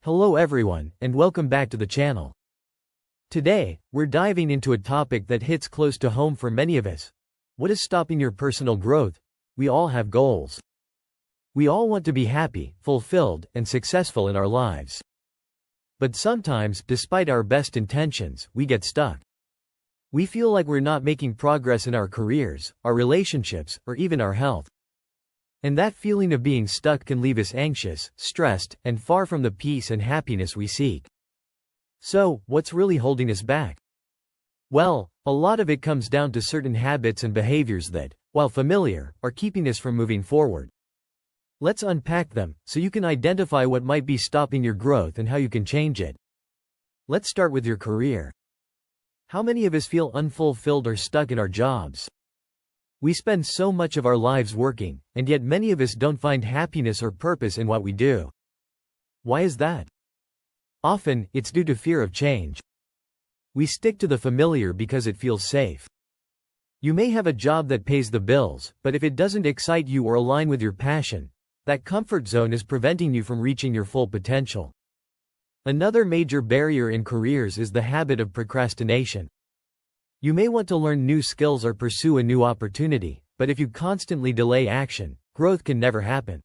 Hello everyone, and welcome back to the channel. Today, we're diving into a topic that hits close to home for many of us. What is stopping your personal growth? We all have goals. We all want to be happy, fulfilled, and successful in our lives. But sometimes, despite our best intentions, we get stuck. We feel like we're not making progress in our careers, our relationships, or even our health. And that feeling of being stuck can leave us anxious, stressed, and far from the peace and happiness we seek. So, what's really holding us back? Well, a lot of it comes down to certain habits and behaviors that, while familiar, are keeping us from moving forward. Let's unpack them, so you can identify what might be stopping your growth and how you can change it. Let's start with your career. How many of us feel unfulfilled or stuck in our jobs? We spend so much of our lives working, and yet many of us don't find happiness or purpose in what we do. Why is that? Often, it's due to fear of change. We stick to the familiar because it feels safe. You may have a job that pays the bills, but if it doesn't excite you or align with your passion, that comfort zone is preventing you from reaching your full potential. Another major barrier in careers is the habit of procrastination. You may want to learn new skills or pursue a new opportunity, but if you constantly delay action, growth can never happen.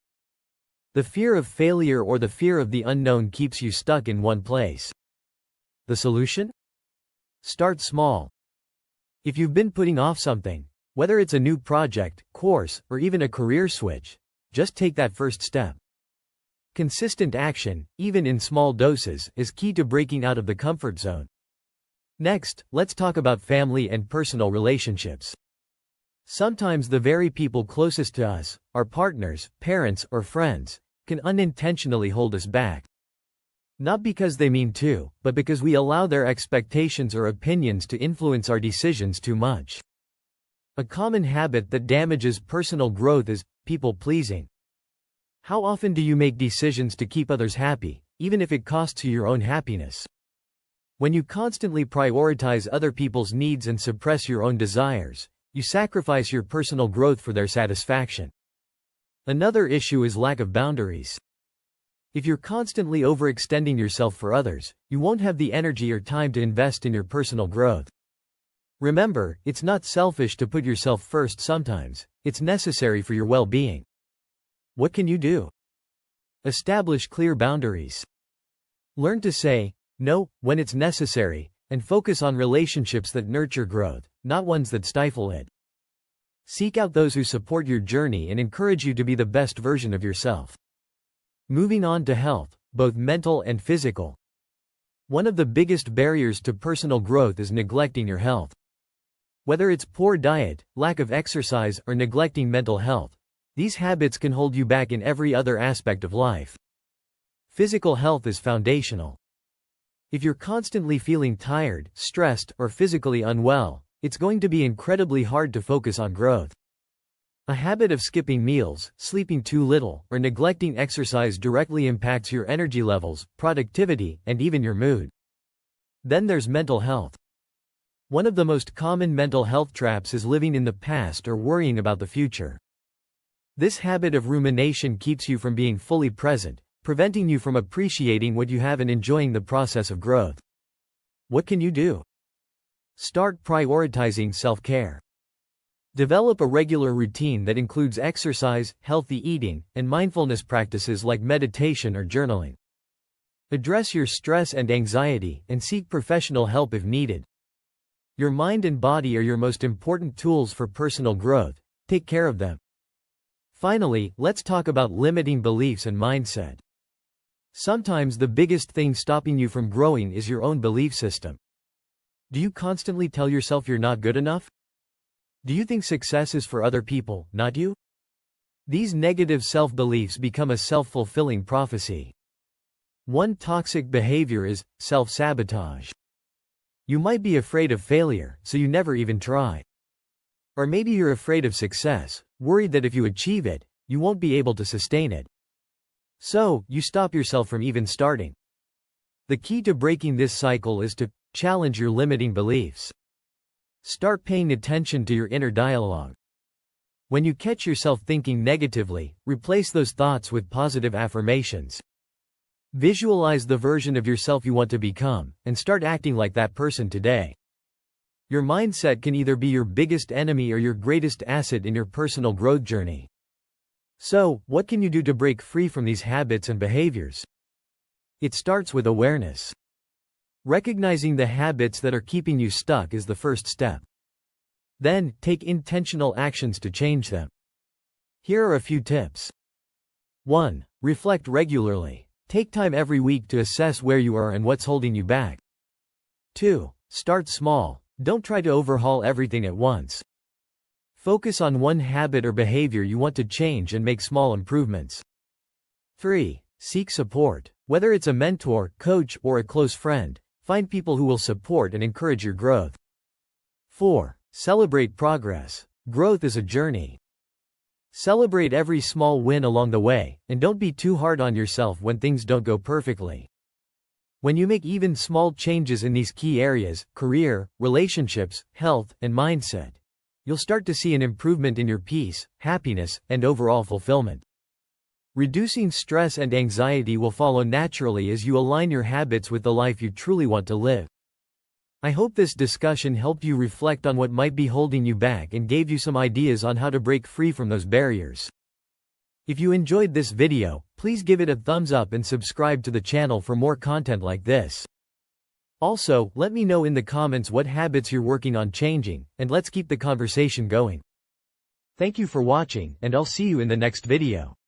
The fear of failure or the fear of the unknown keeps you stuck in one place. The solution? Start small. If you've been putting off something, whether it's a new project, course, or even a career switch, just take that first step. Consistent action, even in small doses, is key to breaking out of the comfort zone. Next, let's talk about family and personal relationships. Sometimes the very people closest to us, our partners, parents, or friends, can unintentionally hold us back. Not because they mean to, but because we allow their expectations or opinions to influence our decisions too much. A common habit that damages personal growth is people-pleasing. How often do you make decisions to keep others happy, even if it costs you your own happiness? When you constantly prioritize other people's needs and suppress your own desires, you sacrifice your personal growth for their satisfaction. Another issue is lack of boundaries. If you're constantly overextending yourself for others, you won't have the energy or time to invest in your personal growth. Remember, it's not selfish to put yourself first sometimes, it's necessary for your well-being. What can you do? Establish clear boundaries. Learn to say no when it's necessary, and focus on relationships that nurture growth, not ones that stifle it. Seek out those who support your journey and encourage you to be the best version of yourself. Moving on to health, both mental and physical. One of the biggest barriers to personal growth is neglecting your health. Whether it's poor diet, lack of exercise, or neglecting mental health, these habits can hold you back in every other aspect of life. Physical health is foundational. If you're constantly feeling tired, stressed, or physically unwell, it's going to be incredibly hard to focus on growth. A habit of skipping meals, sleeping too little, or neglecting exercise directly impacts your energy levels, productivity, and even your mood. Then there's mental health. One of the most common mental health traps is living in the past or worrying about the future. This habit of rumination keeps you from being fully present, preventing you from appreciating what you have and enjoying the process of growth. What can you do? Start prioritizing self-care. Develop a regular routine that includes exercise, healthy eating, and mindfulness practices like meditation or journaling. Address your stress and anxiety, and seek professional help if needed. Your mind and body are your most important tools for personal growth. Take care of them. Finally, let's talk about limiting beliefs and mindset. Sometimes the biggest thing stopping you from growing is your own belief system. Do you constantly tell yourself you're not good enough? Do you think success is for other people, not you? These negative self-beliefs become a self-fulfilling prophecy. One toxic behavior is self-sabotage. You might be afraid of failure, so you never even try. Or maybe you're afraid of success, worried that if you achieve it, you won't be able to sustain it. So, you stop yourself from even starting. The key to breaking this cycle is to challenge your limiting beliefs. Start paying attention to your inner dialogue. When you catch yourself thinking negatively, replace those thoughts with positive affirmations. Visualize the version of yourself you want to become, and start acting like that person today. Your mindset can either be your biggest enemy or your greatest asset in your personal growth journey. So, what can you do to break free from these habits and behaviors? It starts with awareness. Recognizing the habits that are keeping you stuck is the first step. Then, take intentional actions to change them. Here are a few tips. 1. Reflect regularly. Take time every week to assess where you are and what's holding you back. 2. Start small. Don't try to overhaul everything at once. Focus on one habit or behavior you want to change and make small improvements. 3. Seek support. Whether it's a mentor, coach, or a close friend, find people who will support and encourage your growth. 4. Celebrate progress. Growth is a journey. Celebrate every small win along the way, and don't be too hard on yourself when things don't go perfectly. When you make even small changes in these key areas, career, relationships, health, and mindset, you'll start to see an improvement in your peace, happiness, and overall fulfillment. Reducing stress and anxiety will follow naturally as you align your habits with the life you truly want to live. I hope this discussion helped you reflect on what might be holding you back and gave you some ideas on how to break free from those barriers. If you enjoyed this video, please give it a thumbs up and subscribe to the channel for more content like this. Also, let me know in the comments what habits you're working on changing, and let's keep the conversation going. Thank you for watching, and I'll see you in the next video.